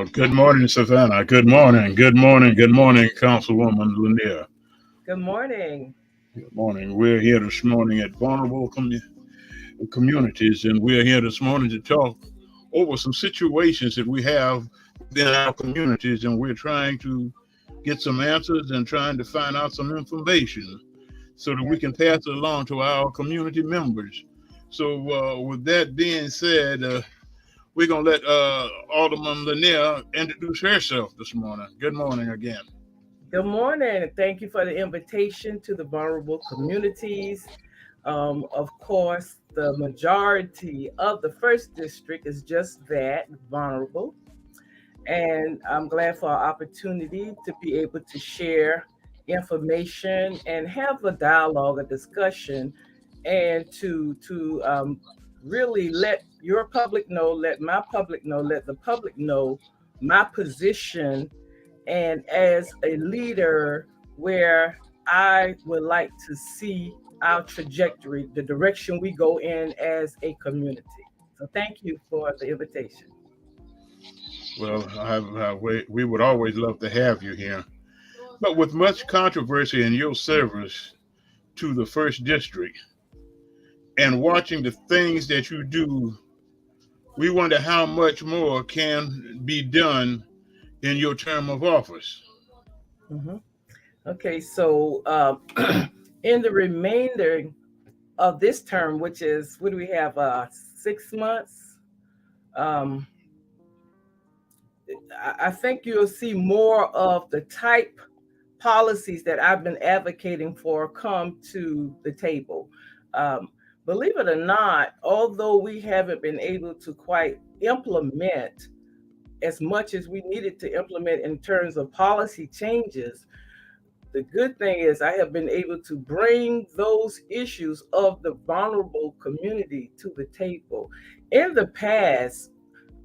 Good morning, Savannah. Good morning. Good morning. Good morning, Councilwoman Lanier. Good morning. Good morning. We're here this morning at Communities, and we're here this morning to talk over some situations that we have within our communities, and we're trying to get some answers and trying to find out some information so that we can pass it along to our community members. So, with that being said, we're going to let Alderman Lanier introduce herself this morning. Good morning again. Good morning. Thank you for the invitation to the vulnerable communities. Of course, the majority of the first district is just that, vulnerable. And I'm glad for our opportunity to be able to share information and have a dialogue, a discussion, and to really let your public know, let my public know, let the public know my position, and as a leader, where I would like to see our trajectory, the direction we go in as a community. So thank you for the invitation. Well, we would always love to have you here. But with much controversy in your service to the first district and watching the things that you do, we wonder how much more can be done in your term of office. Mhm. Okay, so in the remainder of this term, which is what do we have? 6 months. Um, I think you'll see more of the type policies that I've been advocating for come to the table. Um, Believe it or not, although we haven't been able to quite implement as much as we needed to implement in terms of policy changes, the good thing is I have been able to bring those issues of the vulnerable community to the table. In the past,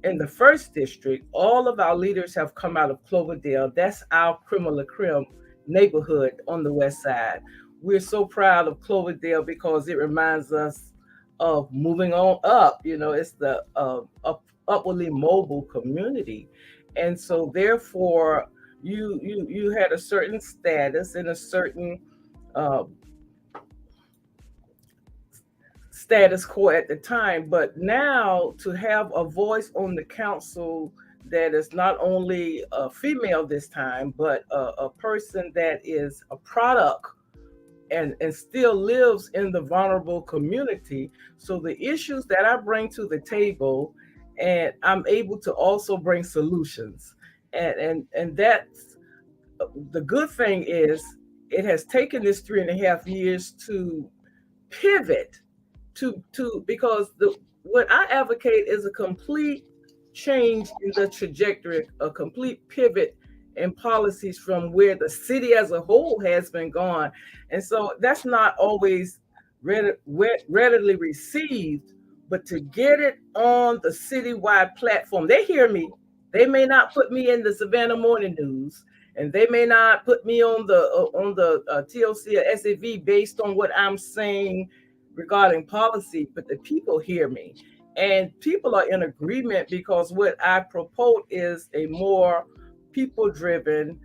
in the first district, all of our leaders have come out of Cloverdale. That's our creme de la creme neighborhood on the west side. We're so proud of Cloverdale because it reminds us of moving on up. It's the upwardly mobile community, and so therefore you had a certain status and a certain uh, status quo at the time, but now to have a voice on the council that is not only a female this time, but a person that is a product and still lives in the vulnerable community. So the issues that I bring to the table, and I'm able to also bring solutions. And that's the good thing is it has taken this 3.5 years to pivot to because the what I advocate is a complete change in the trajectory, a complete pivot in policies from where the city as a whole has been gone. And so that's not always readily received, but to get it on the citywide platform, they hear me. They may not put me in the Savannah Morning News, and they may not put me on the TOC or SAV based on what I'm saying regarding policy, but the people hear me. And people are in agreement because what I propose is a more people driven,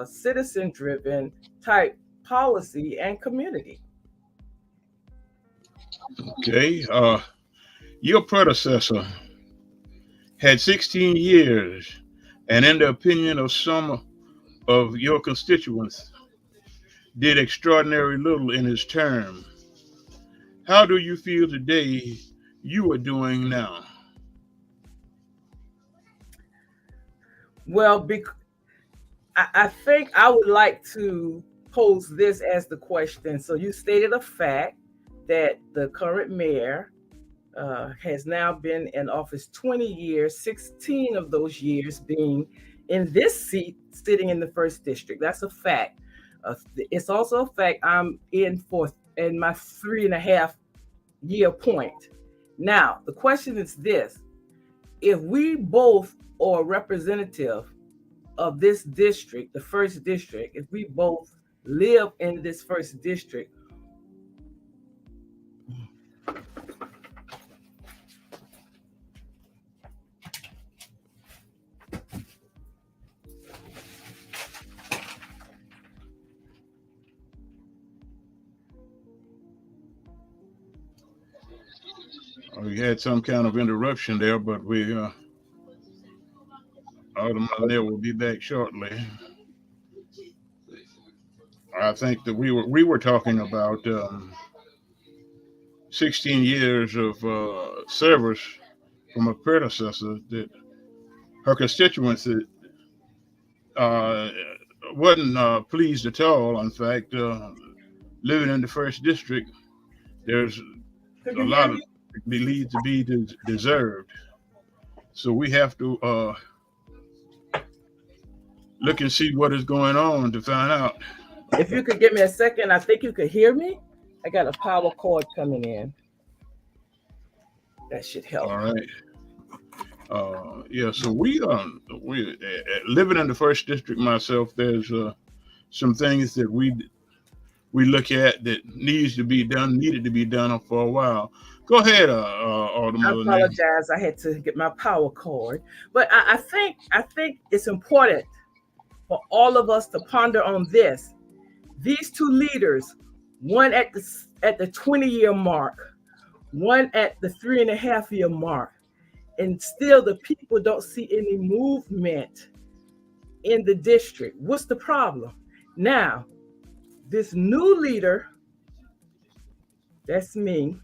citizen driven type policy and community. Okay. Your predecessor had 16 years, and in the opinion of some of your constituents, did extraordinarily little in his term. How do you feel today you are doing now? Well, I think I would like to pose this as the question. So you stated a fact that the current mayor has now been in office 20 years, 16 of those years being in this seat, sitting in the first district. That's a fact. It's also a fact I'm in my 3.5 year point. Now, the question is this: if we both are representative of this district, the first district, if we both live in this first district, We had some kind of interruption there, but Alderman Lanier will be back shortly. I think that we were talking about 16 years of service from a predecessor that her constituents wasn't pleased at all. In fact, living in the first district, there's a lot of believed to be deserved. So we have to look and see what is going on to find out. If you could give me a second, I think you could hear me. I got a power cord coming in. That should help. All right. Yeah. So we living in the first district myself. There's some things that we look at that needed to be done for a while. Go ahead, Alderman. I apologize. I had to get my power cord, but I think it's important for all of us to ponder on this. These two leaders, one at the 20-year mark, one at the 3.5-year mark, and still the people don't see any movement in the district. What's the problem? Now, this new leader, that's me,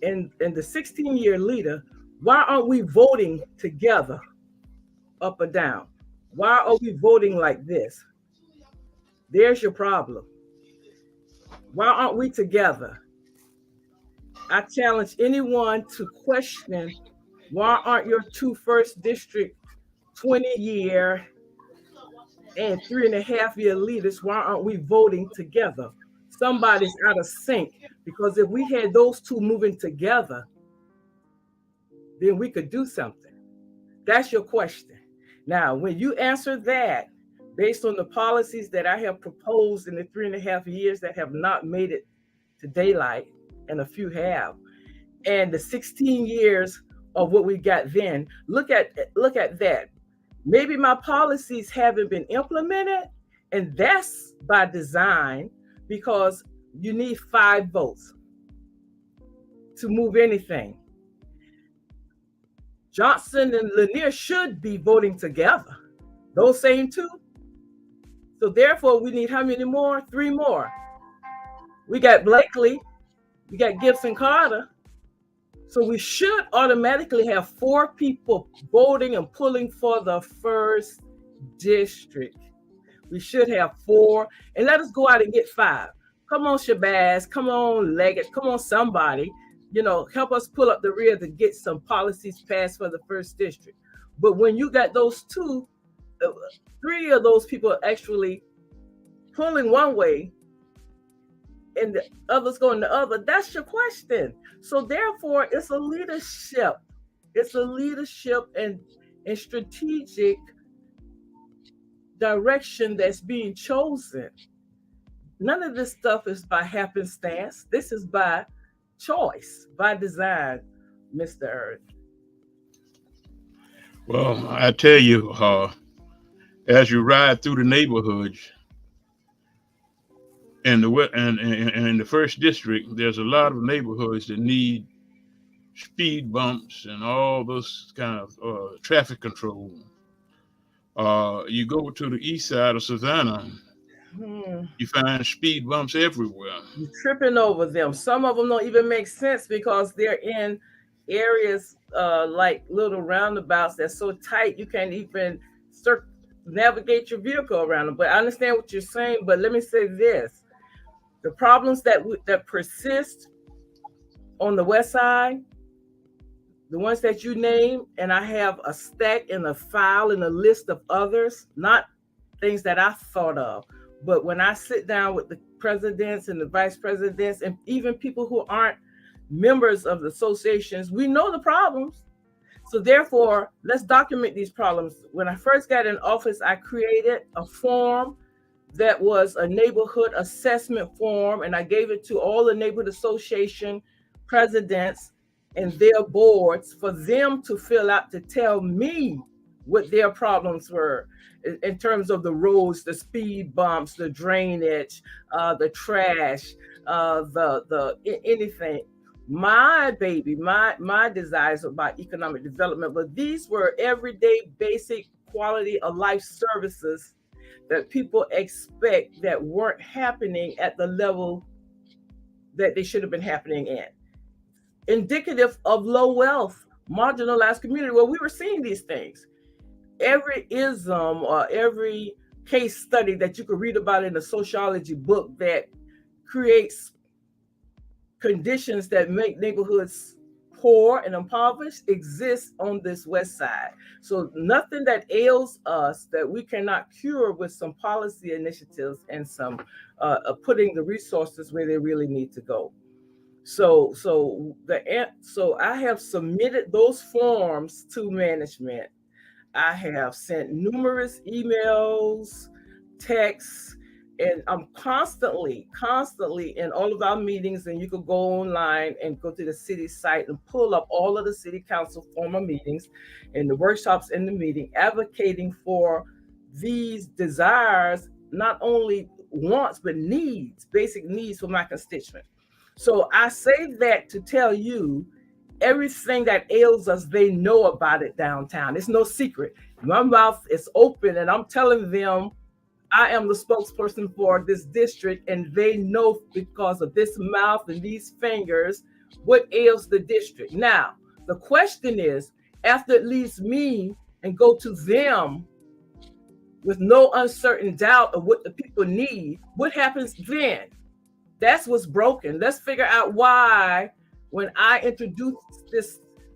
and the 16-year leader, why aren't we voting together, up or down? Why are we voting like this? There's your problem. Why aren't we together? I challenge anyone to question, why aren't your two first district 20-year and 3.5-year leaders, why aren't we voting together? Somebody's out of sync, because if we had those two moving together, then we could do something. That's your question. Now, when you answer that, based on the policies that I have proposed in the 3.5 years that have not made it to daylight, and a few have, and the 16 years of what we got then, look at that. Maybe my policies haven't been implemented, and that's by design, because you need 5 votes to move anything. Johnson and Lanier should be voting together, those same two. So therefore, we need how many more? 3 more. We got Blakely, we got Gibson Carter. So we should automatically have 4 people voting and pulling for the first district. We should have 4, and let us go out and get 5. Come on, Shabazz. Come on, Leggett. Come on, somebody. Help us pull up the rear to get some policies passed for the first district. But when you got those 2, 3 of those people actually pulling one way, and the others going the other, that's your question. So therefore, it's a leadership. It's a leadership and strategic direction that's being chosen. None of this stuff is by happenstance. This is by choice, by design, Mr. Irwin. Well, I tell you, as you ride through the neighborhoods, in the first district, there's a lot of neighborhoods that need speed bumps and all those kind of traffic control. You go to the east side of Savannah, you find speed bumps everywhere. You're tripping over them. Some of them don't even make sense because they're in areas like little roundabouts that's so tight you can't even navigate your vehicle around them. But I understand what you're saying. But let me say this. The problems that persist on the west side, the ones that you name, and I have a stack and a file and a list of others, not things that I thought of, but when I sit down with the presidents and the vice presidents and even people who aren't members of the associations, we know the problems. So therefore, let's document these problems. When I first got in office, I created a form that was a neighborhood assessment form, and I gave it to all the neighborhood association presidents and their boards for them to fill out to tell me what their problems were in terms of the roads, the speed bumps, the drainage, the trash, the anything. my baby, my desires about economic development, but these were everyday basic quality of life services that people expect that weren't happening at the level that they should have been happening in. Indicative of low wealth, marginalized community. Well, we were seeing these things. Every ism or every case study that you could read about in a sociology book that creates conditions that make neighborhoods poor and impoverished exists on this west side. So nothing that ails us that we cannot cure with some policy initiatives and some putting the resources where they really need to go. So I have submitted those forms to management. I have sent numerous emails, texts, and I'm constantly in all of our meetings. And you could go online and go to the city site and pull up all of the city council former meetings and the workshops in the meeting, advocating for these desires, not only wants, but needs, basic needs for my constituents. So I say that to tell you everything that ails us, they know about it downtown. It's no secret. My mouth is open and I'm telling them I am the spokesperson for this district, and they know because of this mouth and these fingers what ails the district. Now, the question is, after it leaves me and go to them with no uncertain doubt of what the people need, what happens then? That's what's broken. Let's figure out why when I introduce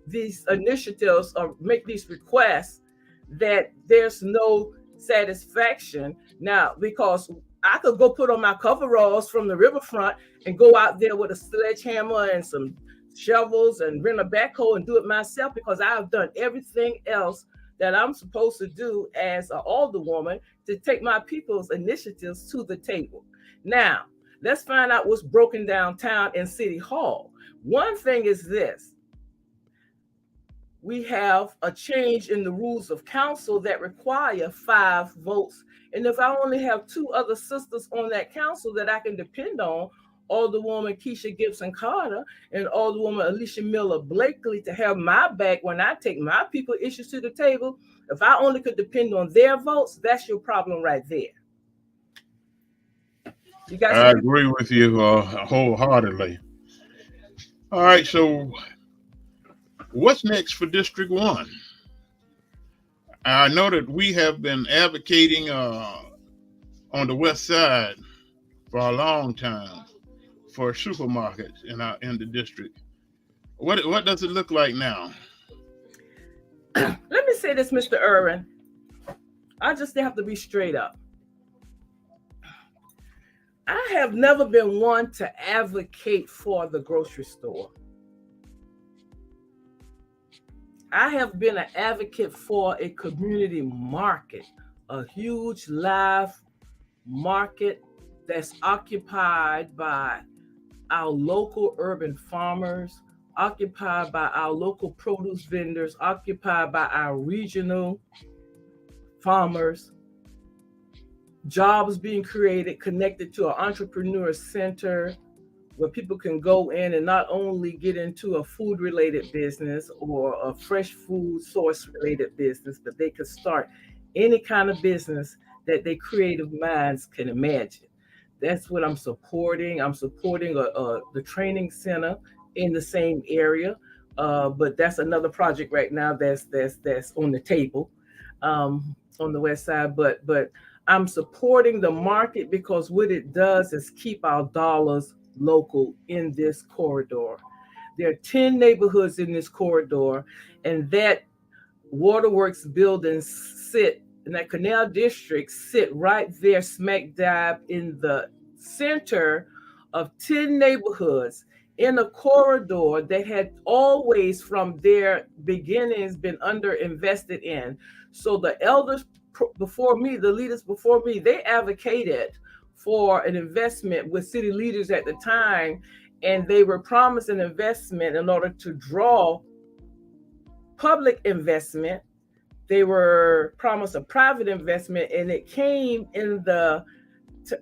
these initiatives or make these requests that there's no satisfaction. Now, because I could go put on my coveralls from the riverfront and go out there with a sledgehammer and some shovels and rent a backhoe and do it myself, because I've done everything else that I'm supposed to do as an alderwoman to take my people's initiatives to the table. Now, let's find out what's broken downtown in City Hall. One thing is this. We have a change in the rules of council that require 5 votes. And if I only have 2 other sisters on that council that I can depend on, Alderwoman Keisha Gibson Carter and Alderwoman Alicia Miller Blakely, to have my back when I take my people issues to the table, if I only could depend on their votes, that's your problem right there. You guys I agree with you wholeheartedly. All right, so what's next for District 1? I know that we have been advocating on the west side for a long time for supermarkets in the district. What does it look like now? Let me say this, Mr. Irwin. I just have to be straight up. I have never been one to advocate for the grocery store. I have been an advocate for a community market, a huge live market that's occupied by our local urban farmers, occupied by our local produce vendors, occupied by our regional farmers, jobs being created, connected to an entrepreneur center where people can go in and not only get into a food-related business or a fresh food source-related business, but they can start any kind of business that their creative minds can imagine. That's what I'm supporting. I'm supporting the training center in the same area, but that's another project right now that's on the table on the west side. But I'm supporting the market because what it does is keep our dollars local in this corridor. There are 10 neighborhoods in this corridor, and that waterworks buildings sit in that canal district, sit right there smack dab in the center of 10 neighborhoods in a corridor that had always from their beginnings been underinvested in. So the elders before me, the leaders before me, they advocated for an investment with city leaders at the time, and they were promised an investment in order to draw public investment. They were promised a private investment, and it came in the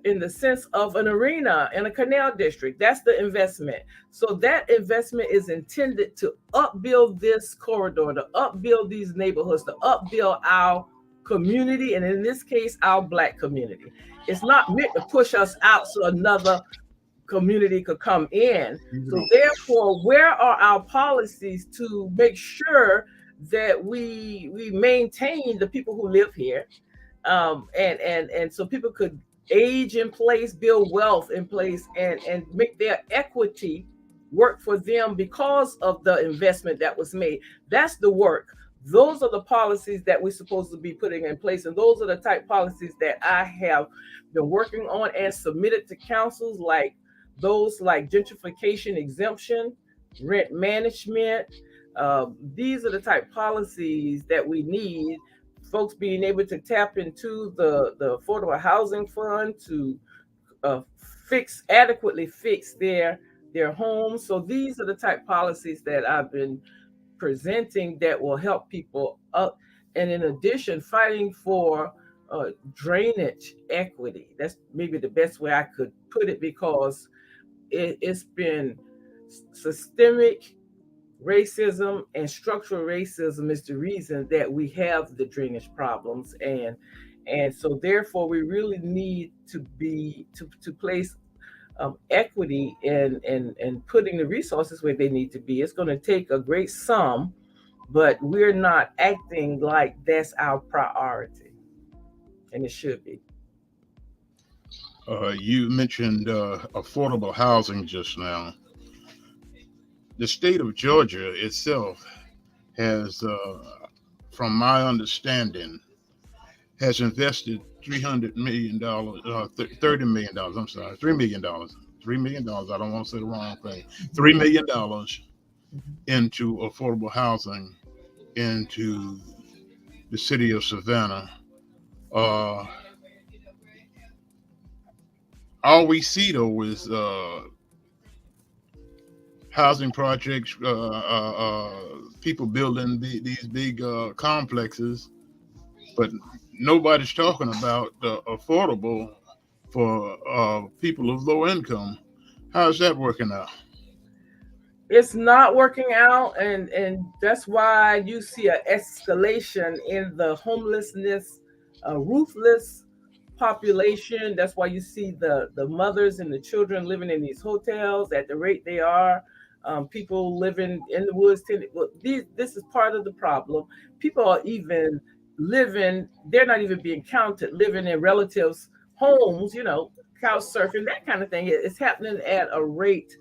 in the sense of an arena in a canal district. That's the investment. So that investment is intended to upbuild this corridor, to upbuild these neighborhoods, to upbuild our community, and in this case, our Black community. It's not meant to push us out so another community could come in. So therefore, where are our policies to make sure that we maintain the people who live here, and so people could age in place, build wealth in place, and make their equity work for them because of the investment that was made. That's the work. Those are the policies that we're supposed to be putting in place, and those are the type policies that I have been working on and submitted to councils, like those like gentrification exemption, rent management. These are the type policies that we need. Folks being able to tap into the affordable housing fund to adequately fix their homes. So these are the type policies that I've been presenting that will help people up. And in addition, fighting for drainage equity. That's maybe the best way I could put it, because it's been systemic racism and structural racism is the reason that we have the drainage problems, and so therefore we really need to place equity and putting the resources where they need to be. It's going to take a great sum, but we're not acting like that's our priority, and it should be. You mentioned affordable housing just now. The state of Georgia itself has, from my understanding, has invested $300 million, $30 million, I'm sorry, $3 million. $3 million, I don't want to say the wrong thing. $3 million into affordable housing into the city of Savannah. All we see though is housing projects, people building these big complexes, but nobody's talking about affordable for people of low income. How's that working out? It's not working out, and that's why you see an escalation in the homelessness, roofless population. That's why you see the mothers and the children living in these hotels at the rate they are. People living in the woods. This is part of the problem. People are even living, they're not even being counted, living in relatives' homes, couch surfing, that kind of thing. It's happening at a rate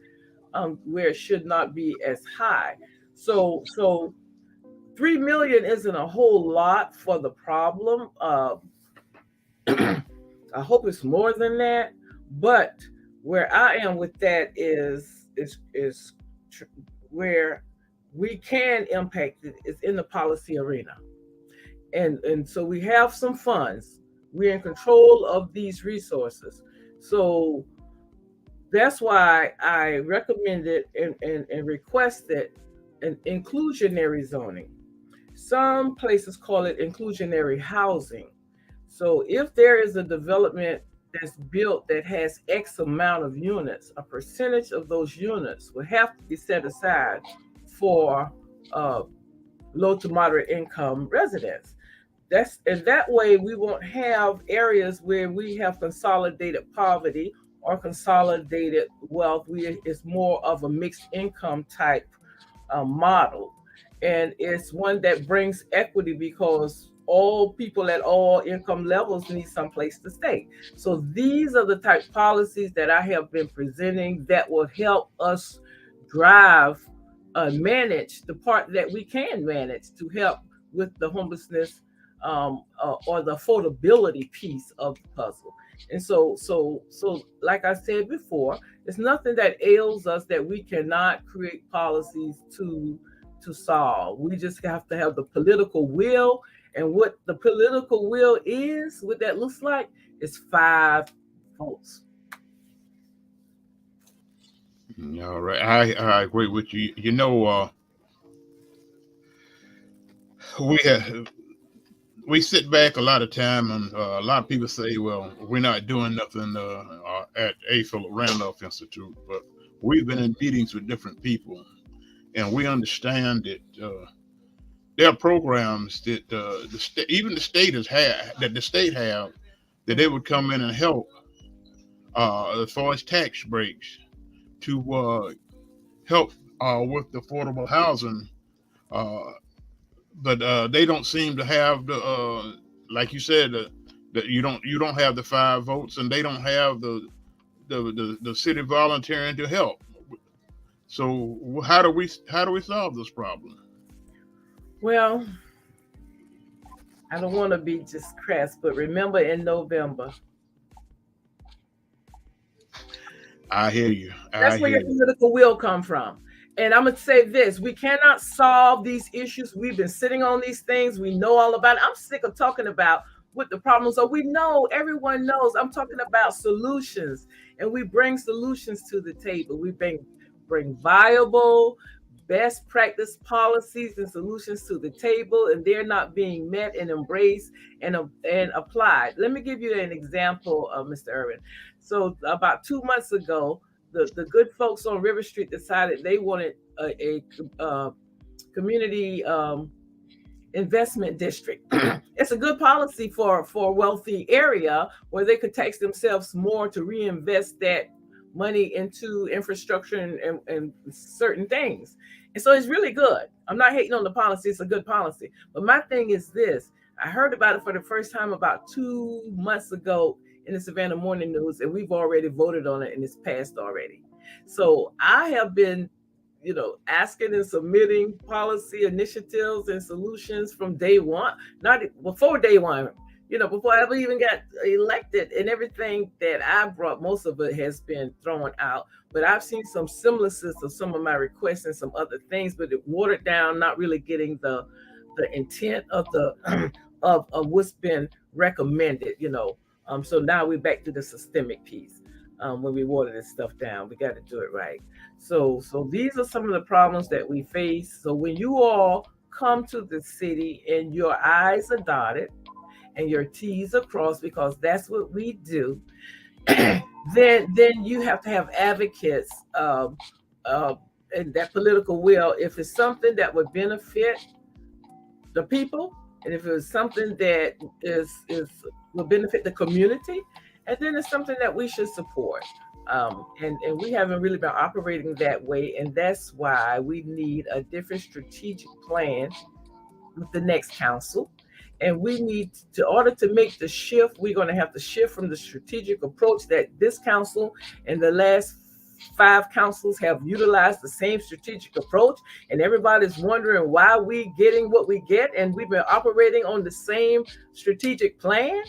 where it should not be as high. So 3 million isn't a whole lot for the problem. I hope it's more than that. But where I am with that is where we can impact it is in the policy arena. And so we have some funds. We're in control of these resources. So that's why I recommended and requested an inclusionary zoning. Some places call it inclusionary housing. So if there is a development that's built that has X amount of units, a percentage of those units will have to be set aside for low to moderate income residents. And that way we won't have areas where we have consolidated poverty or consolidated wealth. It's more of a mixed income type model. And it's one that brings equity because all people at all income levels need some place to stay. So these are the type policies that I have been presenting that will help us drive, manage the part that we can manage to help with the homelessness or the affordability piece of the puzzle. And so like I said before, it's nothing that ails us that we cannot create policies to solve. We just have to have the political will. And what the political will is, what that looks like, is 5 votes. All right, I agree with you. We have we sit back a lot of time, and a lot of people say, "Well, we're not doing nothing at A. Philip Randolph Institute," but we've been in meetings with different people, and we understand that there are programs that even the state has had, that the state have, that they would come in and help as far as tax breaks to help with affordable housing. Uh, but they don't seem to have the like you said, that you don't have the 5 votes, and they don't have the city volunteering to help. So how do we solve this problem? Well, I don't want to be just crass, but remember in November, I hear you. that's where your political will come from. And I'm gonna say this: we cannot solve these issues. We've been sitting on these things. We know all about it. I'm sick of talking about what the problems are. We know, everyone knows. I'm talking about solutions, and we bring solutions to the table. We bring viable, best practice policies and solutions to the table, and they're not being met and embraced and applied. Let me give you an example, Mr. Irwin. So about 2 months ago, the good folks on River Street decided they wanted a community investment district. It's a good policy for a wealthy area where they could tax themselves more to reinvest that money into infrastructure and certain things. And so it's really good. I'm not hating on the policy. It's a good policy. But my thing is this: I heard about it for the first time about 2 months ago in the Savannah Morning News, and we've already voted on it and it's passed already. So I have been, asking and submitting policy initiatives and solutions from day one, not before day one, before I ever even got elected, and everything that I brought, most of it has been thrown out. But I've seen some semblances of some of my requests and some other things, but it watered down, not really getting the intent of the of what's been recommended, So now we're back to the systemic piece. When we water this stuff down, we got to do it right. So these are some of the problems that we face. So when you all come to the city and your I's are dotted and your T's are crossed, because that's what we do, then you have to have advocates and that political will. If it's something that would benefit the people, and if it's something that will benefit the community, and then it's something that we should support. And we haven't really been operating that way, and that's why we need a different strategic plan with the next council. And we need, in order to make the shift, we're going to have to shift from the strategic approach that this council and the last 5 councils have utilized the same strategic approach, and everybody's wondering why we getting what we get, and we've been operating on the same strategic plan.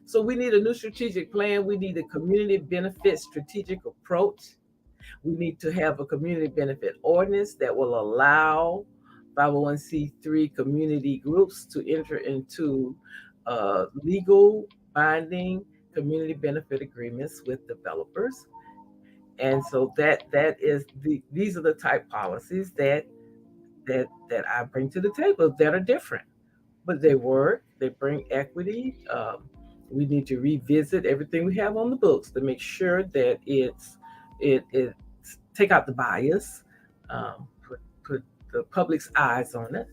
So we need a new strategic plan. We need a community benefit strategic approach. We need to have a community benefit ordinance that will allow 501c3 community groups to enter into legal binding community benefit agreements with developers. And so that is these are the type policies that I bring to the table that are different, but they work. They bring equity. We need to revisit everything we have on the books to make sure that it's take out the bias, put the public's eyes on it,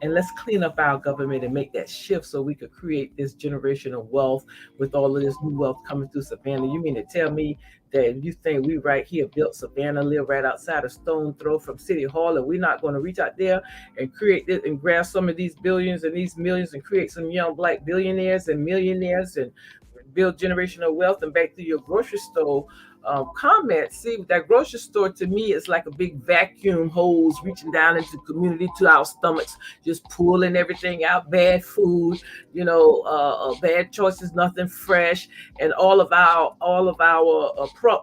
and let's clean up our government and make that shift so we could create this generational wealth with all of this new wealth coming through Savannah. You mean to tell me that you think we right here built Savannah, live right outside a stone throw from City Hall, and we're not going to reach out there and create this and grab some of these billions and these millions and create some young Black billionaires and millionaires and build generational wealth? And back to your grocery store comment, see, that grocery store to me is like a big vacuum hose reaching down into community to our stomachs, just pulling everything out, bad food, bad choices, nothing fresh, and all of our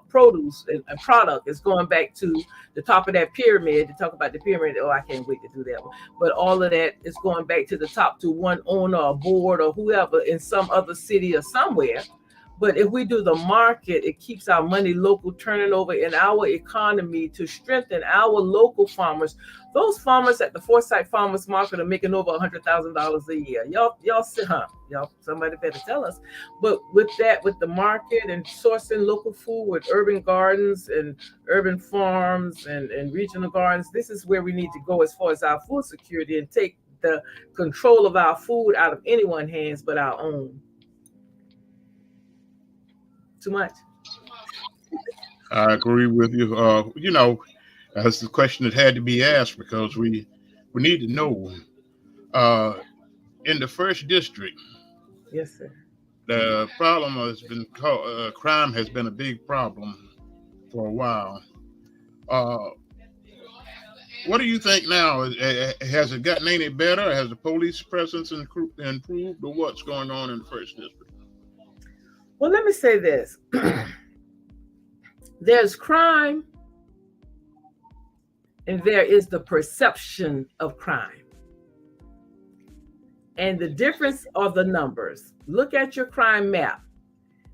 produce and product is going back to the top of that pyramid. To talk about the pyramid, I can't wait to do that one. But all of that is going back to the top, to one owner or board or whoever in some other city or somewhere. But if we do the market, it keeps our money local turning over in our economy to strengthen our local farmers. Those farmers at the Forsyth Farmers Market are making over $100,000 a year. Y'all see, huh? Y'all, somebody better tell us. But with that, with the market and sourcing local food with urban gardens and urban farms and regional gardens, this is where we need to go as far as our food security and take the control of our food out of anyone's hands but our own. Too much. I agree with you. That's the question that had to be asked because we need to know. Uh, in the first district, Yes, sir. the problem has been crime has been a big problem for a while. Uh, what do you think now? Has it gotten any better? Has the police presence improved, or what's going on in the first district? Well, let me say this. There's crime and there is the perception of crime. And the difference are the numbers. Look at your crime map.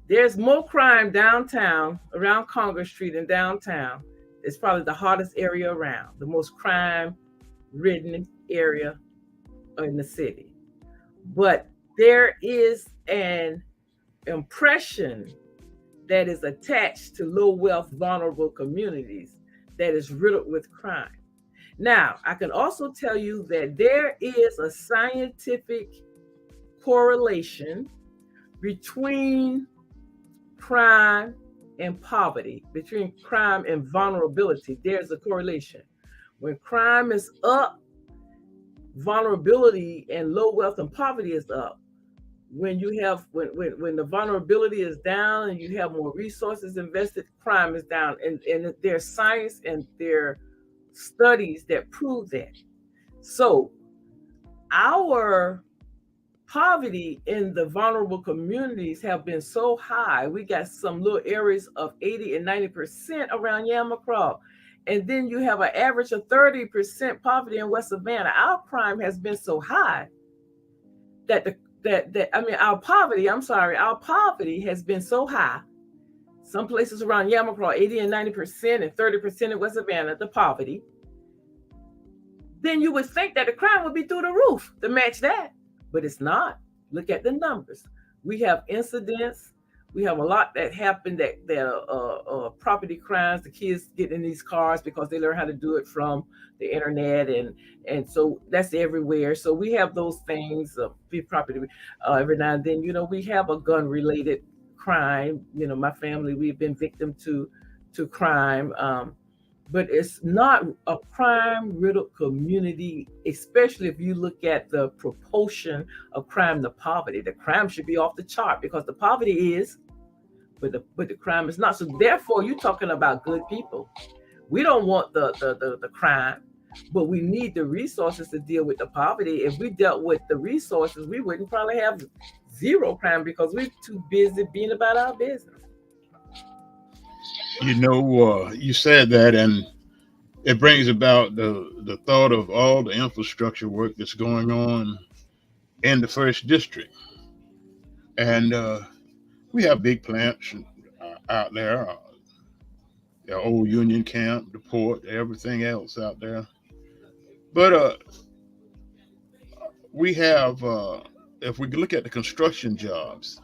There's more crime downtown, around Congress Street and downtown. It's probably the hottest area around, the most crime-ridden area in the city. But there is an impression that is attached to low wealth, vulnerable communities that is riddled with crime. Now, I can also tell you that there is a scientific correlation between crime and poverty, between crime and vulnerability. There's a correlation. When crime is up, vulnerability and low wealth and poverty is up. When you have when the vulnerability is down and you have more resources invested, crime is down. And there's science and there studies that prove that. So our poverty in the vulnerable communities have been so high. We got some little areas of 80 and 90% around Yamacraw. And then you have an average of 30% poverty in West Savannah. Our crime has been so high that our poverty has been so high. Some places around Yamacraw, 80 and 90% and 30% in West Savannah, the poverty. Then you would think that the crime would be through the roof to match that. But it's not. Look at the numbers. We have incidents. We have a lot that happen that property crimes. The kids get in these cars because they learn how to do it from the internet, and so that's everywhere. So we have those things. Property every now and then. We have a gun-related crime. My family, we've been victim to crime. But it's not a crime-riddled community, especially if you look at the proportion of crime to poverty. The crime should be off the chart because the poverty is, but the crime is not. So therefore, you're talking about good people. We don't want the crime, but we need the resources to deal with the poverty. If we dealt with the resources, we wouldn't probably have zero crime because we're too busy being about our business. You said that, and it brings about the thought of all the infrastructure work that's going on in the first district. And we have big plants out there, the old Union Camp, the port, everything else out there. But we have, if we look at the construction jobs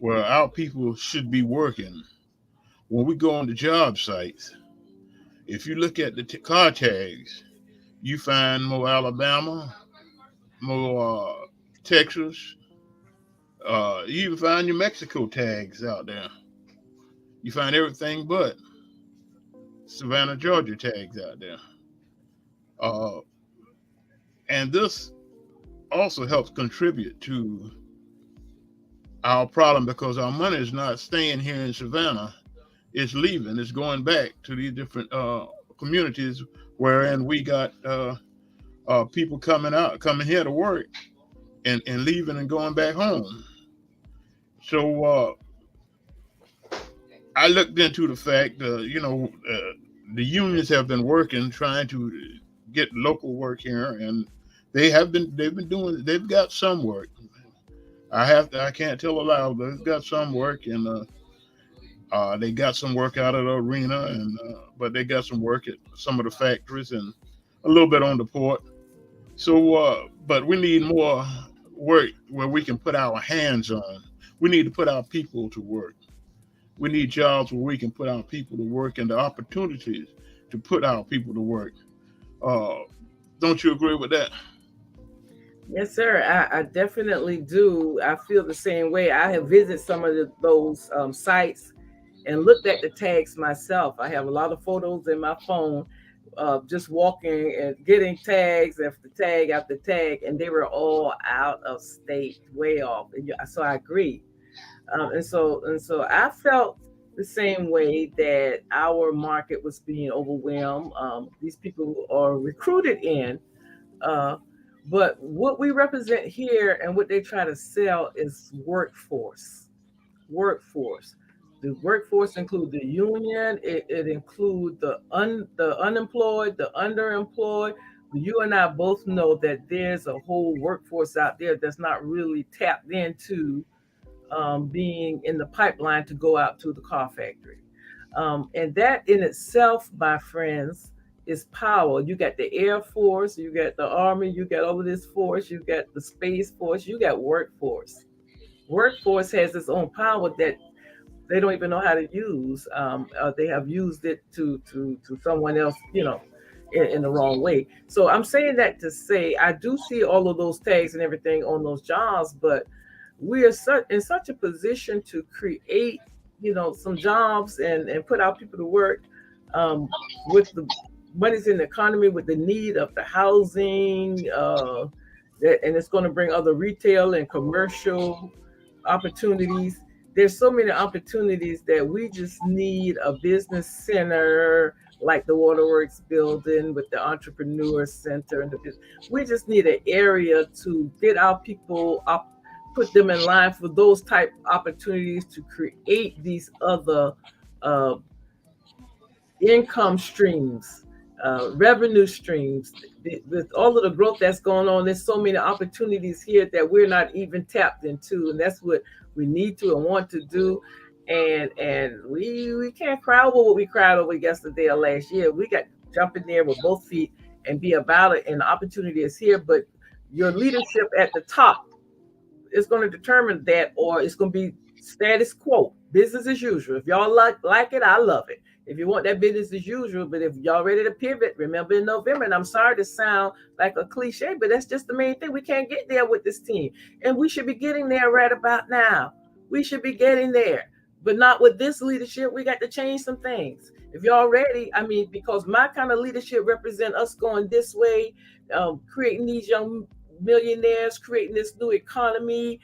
where our people should be working, when we go on the job sites, if you look at the car tags, you find more Alabama, more Texas. You even find New Mexico tags out there. You find everything but Savannah, Georgia tags out there. And this also helps contribute to our problem because our money is not staying here in Savannah. It's leaving. It's going back to these different communities wherein we got people coming here to work and leaving and going back home. So I looked into the fact, the unions have been working, trying to get local work here, and they've got some work. I can't tell a lie. They've got some work, and they got some work out of the arena, and but they got some work at some of the factories and a little bit on the port. So, but we need more work where we can put our hands on. We need to put our people to work. We need jobs where we can put our people to work and the opportunities to put our people to work. Uh, don't you agree with that? Yes, sir. I definitely do. I feel the same way. I have visited some of those sites and looked at the tags myself. I have a lot of photos in my phone, just walking and getting tags after tag after tag, and they were all out of state, way off. So I agree. And so I felt the same way that our market was being overwhelmed. These people are recruited in, uh, but what we represent here and what they try to sell is workforce. Workforce. The workforce include the union. It include the unemployed, the underemployed. You and I both know that there's a whole workforce out there that's not really tapped into being in the pipeline to go out to the car factory. And that in itself, my friends, is power. You got the Air Force, you got the Army, you got all of this force, you got the Space Force, you got workforce. Workforce has its own power that they don't even know how to use. They have used it to someone else, in the wrong way. So I'm saying that to say I do see all of those tags and everything on those jobs, but we are in such a position to create, some jobs and put our people to work, with the money's in the economy, with the need of the housing, and it's going to bring other retail and commercial opportunities. There's so many opportunities that we just need a business center like the Waterworks building with the entrepreneur center and we just need an area to get our people up, put them in line for those type opportunities to create these other uh, income streams, revenue streams. With all of the growth that's going on, there's so many opportunities here that we're not even tapped into, and that's what we need to and want to do. And we can't cry over what we cried over yesterday or last year. We got to jump in there with both feet and be about it. And the opportunity is here, but your leadership at the top is going to determine that, or it's going to be status quo, business as usual. If y'all like it, I love it. If you want that business as usual, but if y'all ready to pivot, remember in November, and I'm sorry to sound like a cliche, but that's just the main thing. We can't get there with this team. And we should be getting there right about now. We should be getting there, but not with this leadership. We got to change some things. If y'all ready, because my kind of leadership represent us going this way, creating these young millionaires, creating this new economy,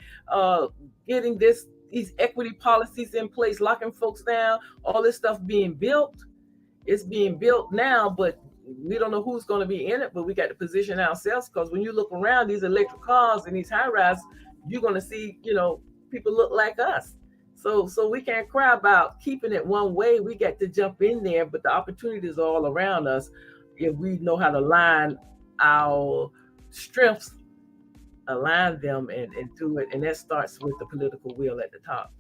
getting these equity policies in place, locking folks down, all this stuff being built. It's being built now, but we don't know who's going to be in it, but we got to position ourselves, because when you look around these electric cars and these high rises, you're going to see, people look like us. So we can't cry about keeping it one way. We got to jump in there, but the opportunities are all around us if we know how to line our strengths, align them and do it. And that starts with the political will at the top.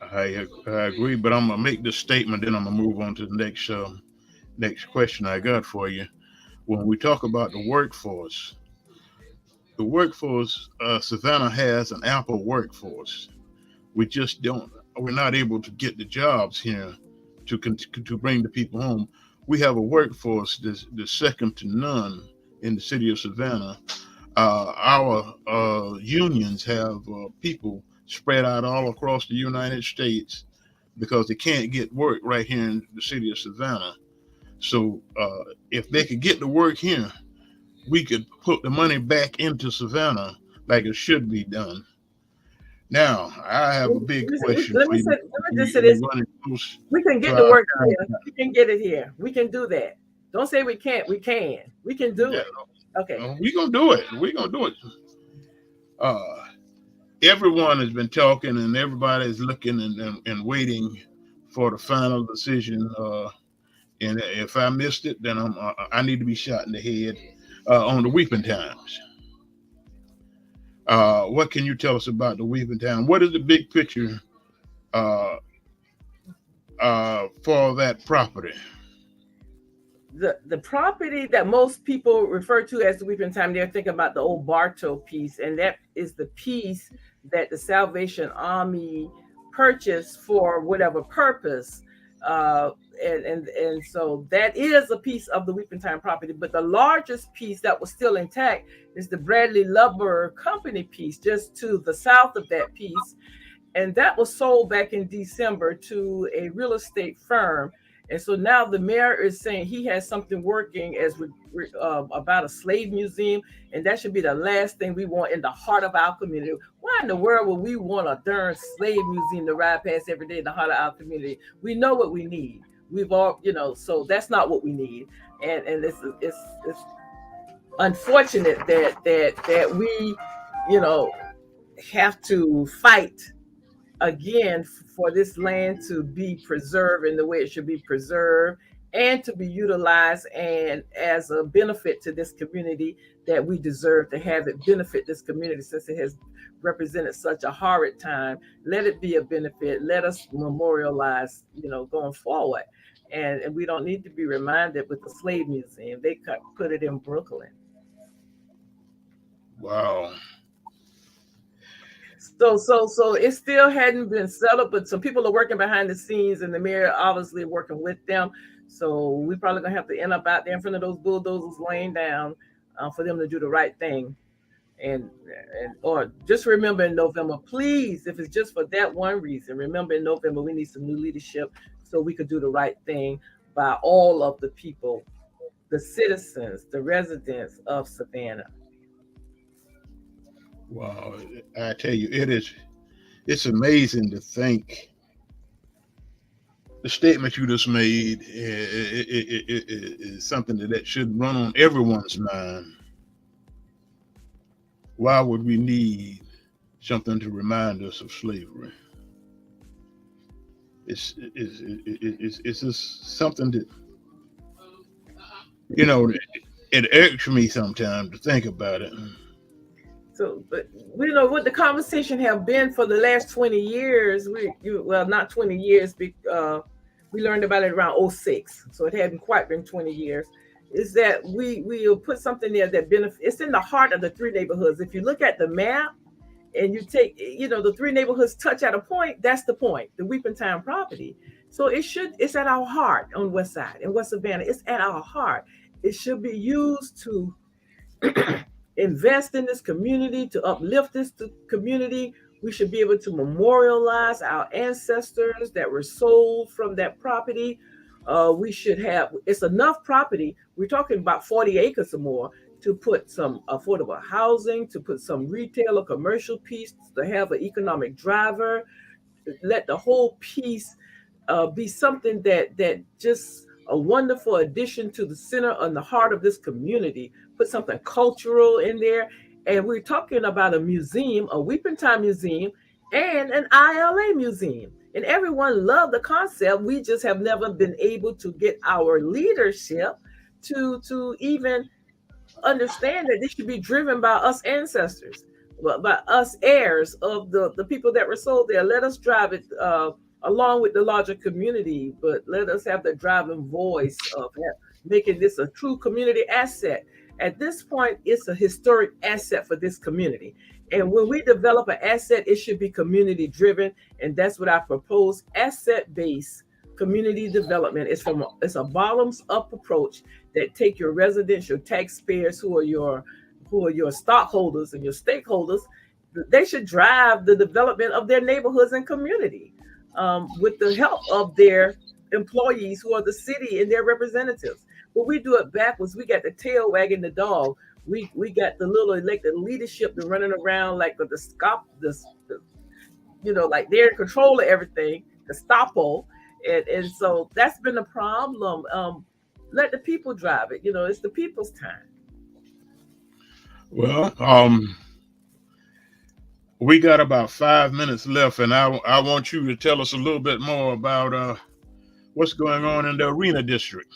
I agree, but I'm gonna make this statement, then I'm gonna move on to the next question I got for you. When we talk about the workforce, Savannah has an ample workforce. We just don't. We're not able to get the jobs here to bring the people home. We have a workforce that's second to none in the city of Savannah. Our unions have people spread out all across the United States because they can't get work right here in the city of Savannah. So if they could get the work here, we could put the money back into Savannah like it should be done. Now, I have a big question Let for me you. say, let me just say We're this. running close We can to get the our work time. here. We can get it here. We can do that. Don't say we can't. We can. We can do Yeah, it. Okay. we're gonna do it. We're gonna do it. Uh, Everyone has been talking, and everybody is looking and waiting for the final decision. And if I missed it, then I need to be shot in the head on the weeping times. What can you tell us about the Weeping Town? What is the big picture uh, for that property? The property that most people refer to as the Weeping Time, they're thinking about the old Bartow piece, and that is the piece that the Salvation Army purchased for whatever purpose. Uh, and so that is a piece of the Weeping Time property. But the largest piece that was still intact is the Bradley Lubber Company piece, just to the south of that piece, and that was sold back in December to a real estate firm. And so now the mayor is saying he has something working about a slave museum, and that should be the last thing we want in the heart of our community. Why in the world would we want a darn slave museum to ride past every day in the heart of our community? We know what we need. We've all, so that's not what we need. And it's unfortunate that we, have to fight again for this land to be preserved in the way it should be preserved, and to be utilized and as a benefit to this community that we deserve to have it benefit this community, since it has represented such a horrid time. Let it be a benefit. Let us memorialize, going forward. And we don't need to be reminded with the slave museum. They put it in Brooklyn. Wow. So it still hadn't been settled, but some people are working behind the scenes, and the mayor obviously working with them. So we probably gonna have to end up out there in front of those bulldozers laying down for them to do the right thing. And or just remember in November, please, if it's just for that one reason, remember in November we need some new leadership so we could do the right thing by all of the people, the citizens, the residents of Savannah. Wow, I tell you, it's amazing to think the statement you just made is something that should run on everyone's mind. Why would we need something to remind us of slavery? It's just something that, it irks me sometimes to think about it. So, but what the conversation have been for the last 20 years. Not 20 years. We learned about it around 2006, so it hadn't quite been 20 years. Is that we'll put something there that benefits. It's in the heart of the three neighborhoods. If you look at the map and you take, the three neighborhoods touch at a point. That's the point. The Weeping Time property. So it's at our heart on West Side and West Savannah. It's at our heart. It should be used to invest in this community, to uplift this community. We should be able to memorialize our ancestors that were sold from that property. We should have, it's enough property. We're talking about 40 acres or more to put some affordable housing, to put some retail or commercial piece, to have an economic driver. Let the whole piece be something that just a wonderful addition to the center and the heart of this community. Put something cultural in there. And we're talking about a museum, a Weeping Time museum, and an ILA museum. And everyone loved the concept. We just have never been able to get our leadership to even understand that this should be driven by us ancestors, by us heirs of the people that were sold there. Let us drive it along with the larger community, but let us have the driving voice of making this a true community asset. At this point, it's a historic asset for this community. And when we develop an asset, it should be community driven. And that's what I propose. Asset-based community development. It's a bottoms up approach that take your residents, your taxpayers, who are your stockholders and your stakeholders. They should drive the development of their neighborhoods and community with the help of their employees, who are the city and their representatives. But we do it backwards. We got the tail wagging the dog. We got the little elected leadership that's running around like like they're in control of everything, the Stapo. And so that's been a problem. Let the people drive it. It's the people's time. Well, we got about 5 minutes left, and I want you to tell us a little bit more about what's going on in the Arena District.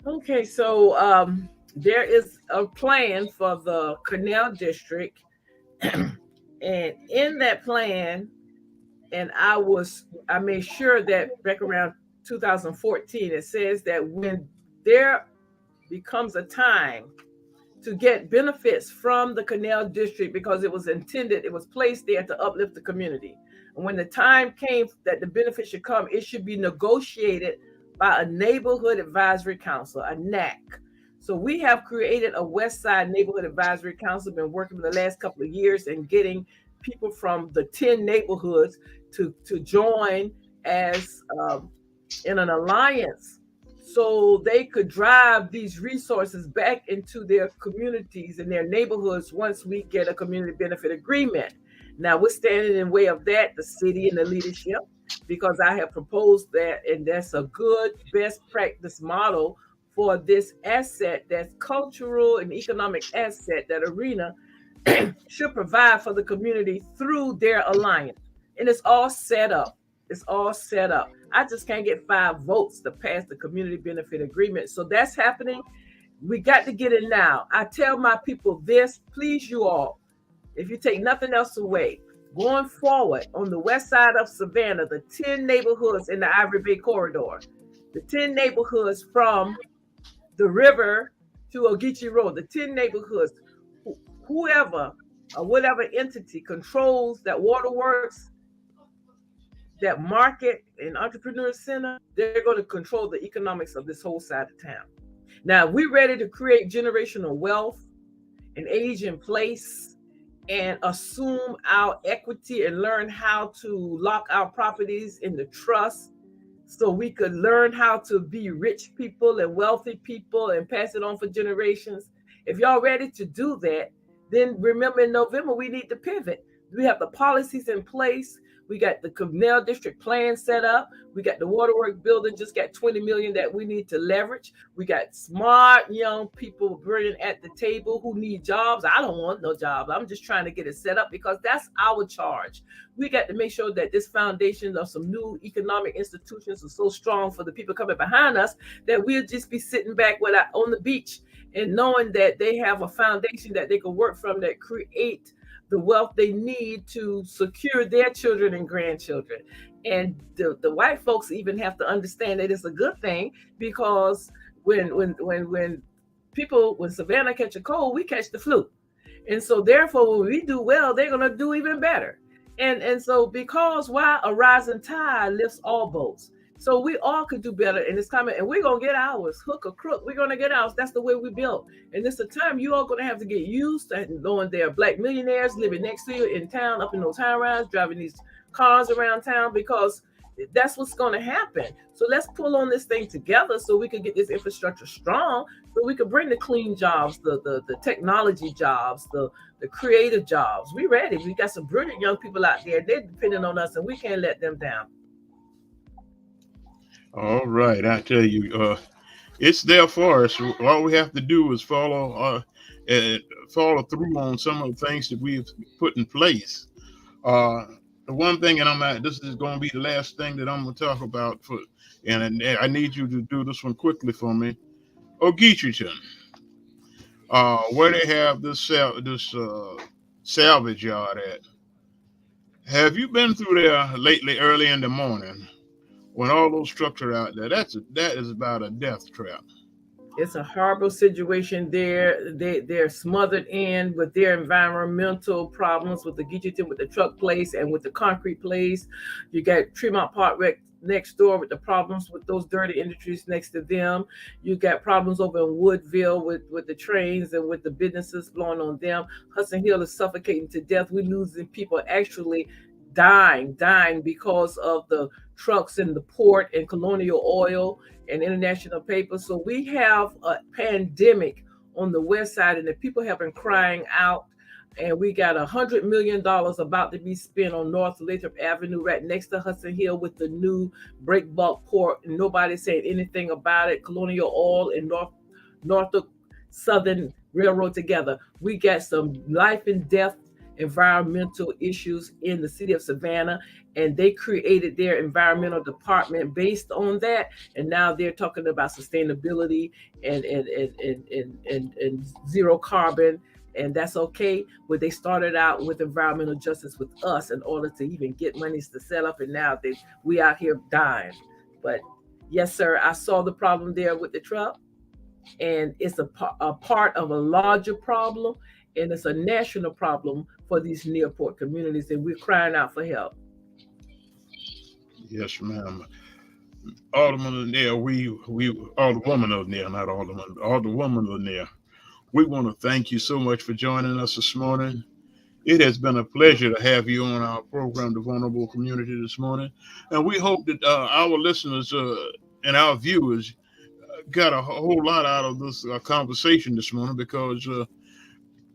Okay, so there is a plan for the Canal District, and in that plan, and I made sure that back around 2014, it says that when there becomes a time to get benefits from the Canal District, because it was placed there to uplift the community. And when the time came that the benefits should come, it should be negotiated by a neighborhood advisory council, a NAC. So we have created a West Side Neighborhood Advisory Council, been working for the last couple of years and getting people from the 10 neighborhoods to join as in an alliance, so they could drive these resources back into their communities and their neighborhoods once we get a community benefit agreement. Now, we're standing in the way of that, the city and the leadership, because I have proposed that, and that's a good best practice model for this asset, that's cultural and economic asset that Arena should provide for the community through their alliance. And it's all set up. It's all set up. I just can't get 5 votes to pass the community benefit agreement. So that's happening. We got to get it now. I tell my people this, please, you all, if you take nothing else away, going forward on the west side of Savannah, the 10 neighborhoods in the Ivory Bay corridor, the 10 neighborhoods from the river to Ogeechee Road, the 10 neighborhoods, whoever or whatever entity controls that waterworks, that market and entrepreneur center, they're going to control the economics of this whole side of town. Now, we're ready to create generational wealth and age in place and assume our equity and learn how to lock our properties in the trust, so we could learn how to be rich people and wealthy people and pass it on for generations. If y'all ready to do that, then remember in November, we need to pivot. We have the policies in place. We got the Canal District plan set up. We got the Waterworks building, just got $20 million that we need to leverage. We got smart young people brilliant at the table who need jobs. I don't want no job. I'm just trying to get it set up because that's our charge. We got to make sure that this foundation of some new economic institutions are so strong for the people coming behind us that we'll just be sitting back on the beach and knowing that they have a foundation that they can work from that create the wealth they need to secure their children and grandchildren. And the white folks even have to understand that it's a good thing, because when Savannah catch a cold, we catch the flu. And so therefore, when we do well, they're going to do even better. And so because why? A rising tide lifts all boats. So we all could do better, and it's coming, and we're going to get ours, hook or crook. We're going to get ours. That's the way we built. And it's a time you all going to have to get used to knowing there are Black millionaires living next to you in town, up in those high rises, driving these cars around town, because that's what's going to happen. So let's pull on this thing together so we can get this infrastructure strong, so we can bring the clean jobs, the technology jobs, the creative jobs. We ready. We got some brilliant young people out there. They're depending on us, and we can't let them down. All right, I tell you, it's there for us. All we have to do is follow through on some of the things that we've put in place. The one thing, and this is going to be the last thing that I'm going to talk about, and I need you to do this one quickly for me. Ogeechee, where they have this salvage yard at. Have you been through there lately, early in the morning? When all those trucks are out there, that is about a death trap. It's a horrible situation there. They're smothered in with their environmental problems with the Geechee, with the truck place and with the concrete place. You got Tremont Park next door with the problems with those dirty industries next to them. You got problems over in Woodville with the trains and with the businesses blowing on them. Hudson Hill is suffocating to death. We're losing people actually dying because of the trucks in the port and Colonial Oil and International Paper. So we have a pandemic on the west side, and the people have been crying out. And we got $100 million about to be spent on North Lathrop Avenue, right next to Hudson Hill, with the new break bulk port. And nobody's saying anything about it. Colonial Oil and Norfolk Southern Railroad together. We got some life and death environmental issues in the city of Savannah, and they created their environmental department based on that. And now they're talking about sustainability and zero carbon, and that's okay. But they started out with environmental justice with us in order to even get monies to set up, and now we out here dying. But yes, sir, I saw the problem there with the truck, and it's a part of a larger problem, and it's a national problem for these near-port communities, and we're crying out for help. Yes, ma'am. Alderman Lanier, Alderwoman Lanier, not Alderman, Alderwoman Lanier, we want to thank you so much for joining us this morning. It has been a pleasure to have you on our program, The Vulnerable Community, this morning. And we hope that our listeners and our viewers got a whole lot out of this conversation this morning, because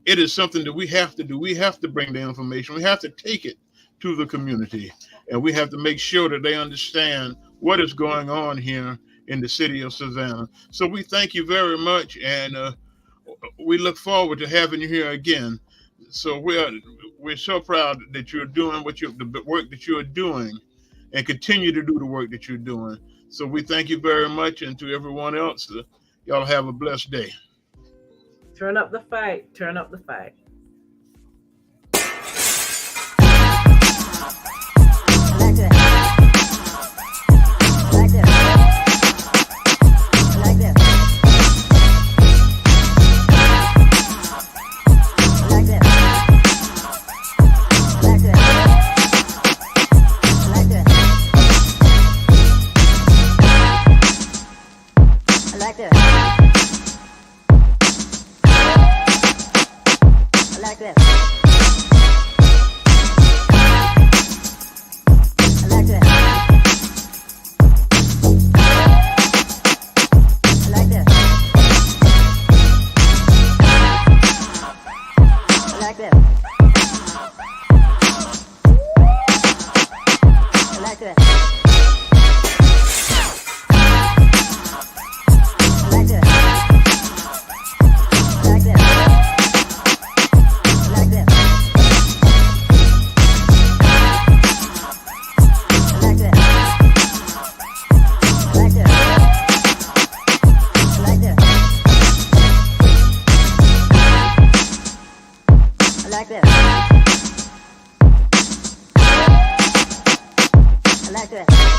it is something that we have to do. We have to bring the information. We have to take it to the community, and we have to make sure that they understand what is going on here in the city of Savannah. So we thank you very much, and we look forward to having you here again. So we're so proud that you're doing the work that you're doing, and continue to do the work that you're doing. So we thank you very much, and to everyone else, y'all have a blessed day. Turn up the fight. Turn up the fight. I like that.